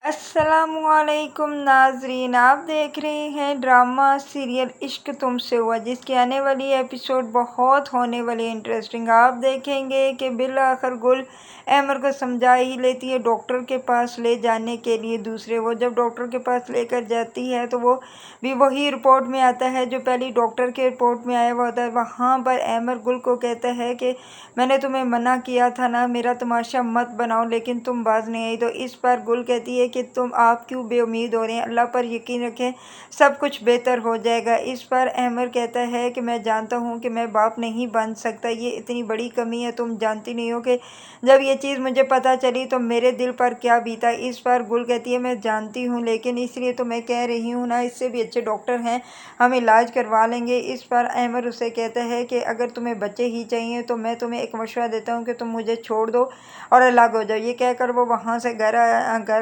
अस्सलामुअलैकुम नाजरीन, आप देख रहे हैं ड्रामा सीरियल इश्क तुमसे हुआ, जिसकी आने वाली एपिसोड बहुत होने वाली इंटरेस्टिंग। आप देखेंगे कि बिल आखिर गुल अमर को समझा ही लेती है डॉक्टर के पास ले जाने के लिए। दूसरे वो जब डॉक्टर के पास लेकर जाती है तो वो भी वही रिपोर्ट में आता है जो पहली डॉक्टर के रिपोर्ट में आया हुआ होता है। वहाँ पर अमर गुल को कहता है कि मैंने तुम्हें मना किया था ना, मेरा तमाशा मत बनाओ, लेकिन तुम बाज नहीं आई। तो इस पर गुल कहती है कि आप क्यों बेउम्मीद हो रहे हैं, अल्लाह पर यकीन रखें, सब कुछ बेहतर हो जाएगा। इस पर अमर कहता है कि मैं जानता हूँ कि मैं बाप नहीं बन सकता, ये इतनी बड़ी कमी है, तुम जानती नहीं हो कि जब ये चीज़ मुझे पता चली तो मेरे दिल पर क्या बीता। इस पर गुल कहती है मैं जानती हूँ, लेकिन इसलिए तो मैं कह रही हूँ ना, इससे भी अच्छे डॉक्टर हैं, हम इलाज करवा लेंगे। इस पर अमर उसे कहता है कि अगर तुम्हें बच्चे ही चाहिए तो मैं तुम्हें एक मशवरा देता हूँ कि तुम मुझे छोड़ दो और अलग हो जाओ। ये कहकर वो वहाँ से घर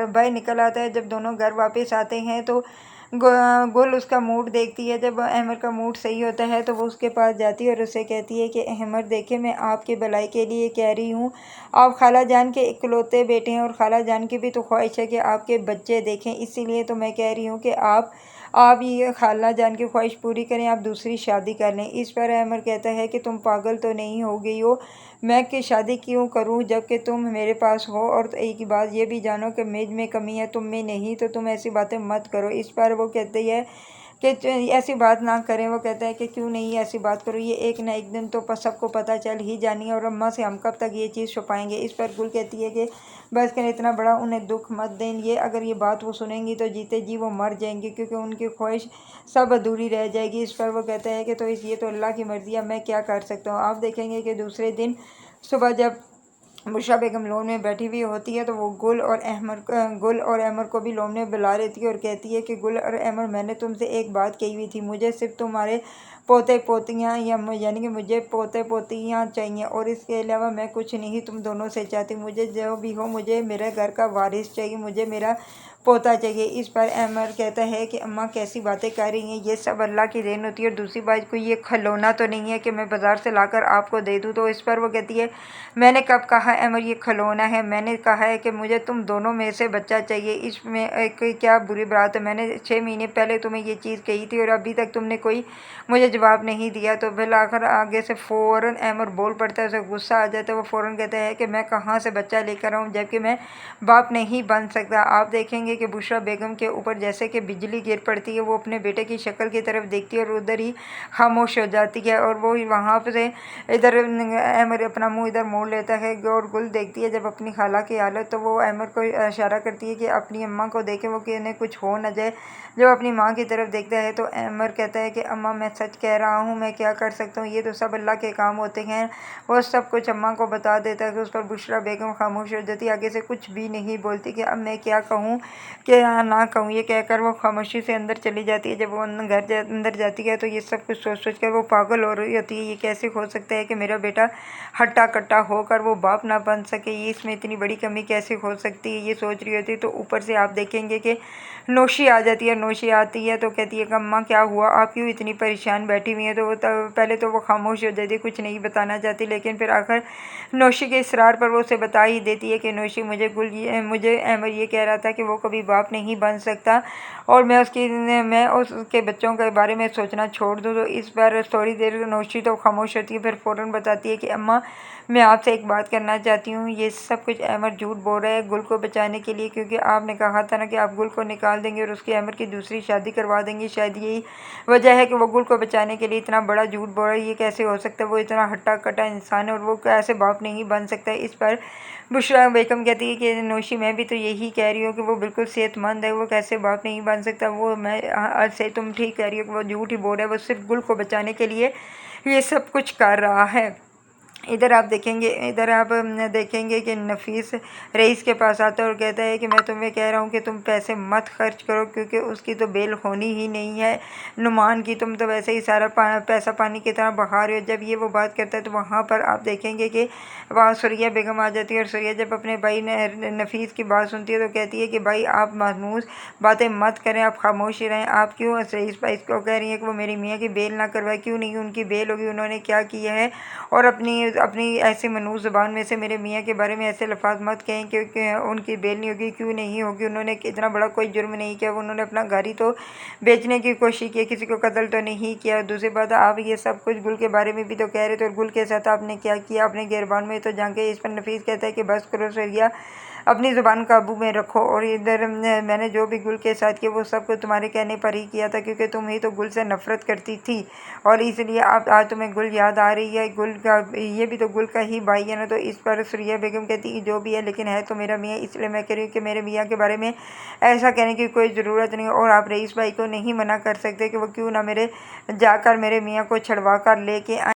बाहर निकल आता है। जब दोनों घर वापस आते हैं तो गुल उसका मूड देखती है। जब अहमद का मूड सही होता है तो वो उसके पास जाती है और उसे कहती है कि अहमद देखे, मैं आपकी भलाई के लिए कह रही हूँ, आप खाला जान के इकलौते बेटे हैं और खाला जान की भी तो ख्वाहिश है कि आपके बच्चे देखें, इसीलिए तो मैं कह रही हूँ कि आप ये खाला जान की ख्वाहिश पूरी करें, आप दूसरी शादी कर लें। इस पर अमर कहता है कि तुम पागल तो नहीं हो गई हो, मैं कि शादी क्यों करूं जबकि तुम मेरे पास हो, और तो एक ही बात ये भी जानो कि मेज में कमी है तुम में नहीं, तो तुम ऐसी बातें मत करो। इस पर वो कहती है कि ऐसी बात ना करें। वो कहता है कि क्यों नहीं ऐसी बात करो, ये एक ना एक दिन तो सबको पता चल ही जानी है, और अम्मा से हम कब तक ये चीज़ छुपाएंगे। इस पर गुल कहती है कि बस करें, इतना बड़ा उन्हें दुख मत दें, ये अगर ये बात वो सुनेंगी तो जीते जी वो मर जाएंगी, क्योंकि उनकी ख्वाहिश सब अधूरी रह जाएगी। इस पर वो कहता है कि तो ये तो अल्लाह की मर्ज़ी है, मैं क्या कर सकता हूँ। आप देखेंगे कि दूसरे दिन सुबह जब बुशरा बेगम लोन में बैठी हुई होती है तो वो गुल और अमर को भी लोन में बुला लेती है और कहती है कि गुल और अमर, मैंने तुमसे एक बात कही हुई थी, मुझे सिर्फ तुम्हारे पोते पोतियाँ यानी कि मुझे पोते पोतियाँ चाहिए, और इसके अलावा मैं कुछ नहीं तुम दोनों से चाहती। मुझे जो भी हो, मुझे मेरे घर का वारिस चाहिए, मुझे मेरा पोता चाहिए। इस पर अमर कहता है कि अम्मा कैसी बातें कर रही हैं, ये सब अल्लाह की देन होती है, और दूसरी बात कोई ये खिलौना तो नहीं है कि मैं बाज़ार से लाकर आपको दे दूँ। तो इस पर वो कहती है मैंने कब कहा अमर ये खिलौना है, मैंने कहा है कि मुझे तुम दोनों में से बच्चा चाहिए, इसमें एक क्या बुरी बात है। मैंने 6 महीने पहले तुम्हें ये चीज़ कही थी और अभी तक तुमने कोई मुझे जवाब नहीं दिया। तो बिल आखिर आगे से फ़ौरन अमर बोल पड़ता है, उसे गुस्सा आ जाता है। वो फ़ौरन कहता है कि मैं कहाँ से बच्चा लेकर आऊँ जबकि मैं बाप नहीं बन सकता। आप देखेंगे कि बुशरा बेगम के ऊपर जैसे कि बिजली गिर पड़ती है, वो अपने बेटे की शक्ल की तरफ देखती है और उधर ही खामोश हो जाती है, और वो वहाँ से इधर अमर अपना मुंह इधर मोड़ लेता है। और गुल देखती है जब अपनी खाला की हालत, तो वो अमर को इशारा करती है कि अपनी अम्मा को देखे, वो कि उन्हें कुछ हो न जाए। जब अपनी माँ की तरफ देखता है तो अमर कहता है कि अम्मा मैं सच कह रहा हूँ, मैं क्या कर सकता हूँ, ये तो सब अल्लाह के काम होते हैं। वो सब कुछ अम्मा को बता देता है कि उस पर बुशरा बेगम खामोश हो जाती है, आगे से कुछ भी नहीं बोलती कि अब मैं क्या कहूँ क्या ना कहूँ। ये कहकर वो खामोशी से अंदर चली जाती है। जब वो अंदर जाती है तो ये सब कुछ सोच सोच कर वो पागल हो रही होती है। ये कैसे हो सकता है कि मेरा बेटा हट्टा कट्टा होकर वो बाप ना बन सके, ये इसमें इतनी बड़ी कमी कैसे हो सकती है, ये सोच रही होती है। तो ऊपर से आप देखेंगे कि नौशी आ जाती है। नौशी आती है तो कहती है कि अम्मा क्या हुआ, आप क्यों इतनी परेशान बैठी हुई हैं। तो वो पहले तो वो खामोश हो जाती है, कुछ नहीं बताना चाहती, लेकिन फिर आखिर नौशी के इसरार पर वो उसे बता ही देती है कि नौशी मुझे अमर ये कह रहा था कि वो कभी बाप नहीं बन सकता और मैं उसके बच्चों के बारे में सोचना छोड़ दूँ। तो इस बार थोड़ी देर नौशी तो खामोश होती है, फिर फ़ौरन बताती है कि अम्मा मैं आपसे एक बात करना चाहती हूँ। ये सब कुछ अमर झूठ बोल रहा है गुल को बचाने के लिए, क्योंकि आपने कहा था ना कि आप गुल को निकाल देंगे और उसकी अमर की दूसरी शादी करवा देंगे। शायद यही वजह है कि वो गुल को बचाने के लिए इतना बड़ा झूठ बोल रहा है। ये कैसे हो सकता है, वो इतना हट्टा कट्टा इंसान है और वो कैसे बाप नहीं बन सकता। इस पर बुशरा बेगम कहती है कि नौशी मैं भी तो यही कह रही हूँ कि वो बिल्कुल सेहतमंद है, वो कैसे बाप नहीं बन सकता। वो मैं आज से तुम ठीक कह रही हो कि वो झूठ ही बोल रहा है, वो सिर्फ गुल को बचाने के लिए ये सब कुछ कर रहा है। इधर आप देखेंगे कि नफीस रईस के पास आता है और कहता है कि मैं तुम्हें कह रहा हूँ कि तुम पैसे मत खर्च करो, क्योंकि उसकी तो बेल होनी ही नहीं है नुमान की, तुम तो वैसे ही सारा पैसा पानी की तरह बहा रहे हो। जब ये वो बात करता है तो वहाँ पर आप देखेंगे कि वहाँ सुरिया बेगम आ जाती है, और सुरिया जब अपने भाई नफीस की बात सुनती है तो कहती है कि भाई आप महमूस बातें मत करें, आप खामोश ही रहें। आप क्यों रईस भाई को कह रही हैं कि वो मेरी मियाँ की बेल ना करवाए, क्यों नहीं उनकी बेल होगी, उन्होंने क्या किया है। और अपनी अपनी ऐसी मनहूस ज़ुबान में से मेरे मियाँ के बारे में ऐसे लफ्ज़ मत कहें क्योंकि उनकी बेल नहीं होगी। क्यों नहीं होगी? उन्होंने इतना बड़ा कोई जुर्म नहीं किया। उन्होंने अपना घर ही तो बेचने की कोशिश की, किसी को कत्ल तो नहीं किया। दूसरी बात, आप ये सब कुछ गुल के बारे में भी तो कह रहे थे और गुल के साथ आपने क्या किया? अपने गिरबान में तो जाके इस पर नफीस कहता है कि बस करो सरिया, अपनी ज़ुबान काबू में रखो। और इधर मैंने जो भी गुल के साथ किया वो सब कुछ तुम्हारे कहने पर ही किया था, क्योंकि तुम ही तो गुल से नफ़रत करती थी और इसलिए आप आज तुम्हें गुल याद आ रही है। गुल का ये भी तो गुल का ही भाई है ना। तो इस पर सुरैया बेगम कहती कि जो भी है, लेकिन है तो मेरा मियाँ, इसलिए मैं कह रही हूँ कि मेरे मियाँ के बारे में ऐसा कहने की कोई ज़रूरत नहीं। और आप रईस भाई को नहीं मना कर सकते कि वो क्यों ना जाकर मेरे मियाँ को छुड़वा कर लेके आए।